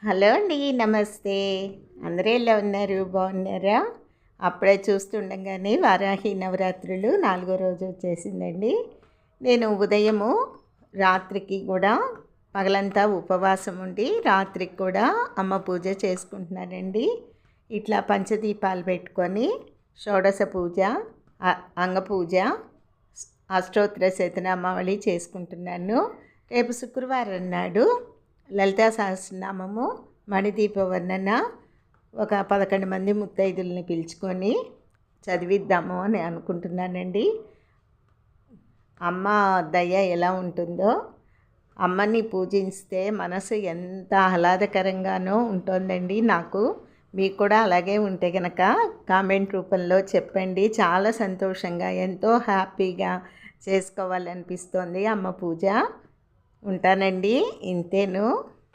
Hello అండి, నమస్తే. అందరూ ఎలా ఉన్నారు? బాగున్నారా? అప్పుడే చూస్తుండగానే వారాహి నవరాత్రులు 4వ రోజు వచ్చేసిందండి. నేను ఉదయము రాత్రికి కూడా పగలంతా ఉపవాసం ఉండి రాత్రికి కూడా అమ్మ పూజ చేసుకుంటున్నానండి. ఇట్లా పంచదీపాలు పెట్టుకొని షోడశ పూజ, అంగపూజ, అష్టోత్తర శతనామావళి చేసుకుంటున్నాను. రేపు శుక్రవారం నాడు లలితా సహస్రనామము, మణిదీప వర్ణన ఒక 11 మంది ముత్తైదుల్ని పిలుచుకొని చదివిద్దాము అని అనుకుంటున్నానండి. అమ్మ దయ ఎలా ఉంటుందో, అమ్మని పూజిస్తే మనసు ఎంత ఆహ్లాదకరంగానో ఉంటుందండి. నాకు మీకు కూడా అలాగే ఉంటే కనుక కామెంట్ రూపంలో చెప్పండి. చాలా సంతోషంగా, ఎంతో హ్యాపీగా చేసుకోవాలనిపిస్తోంది అమ్మ పూజ. ఉంటానండి. ఇంతేను.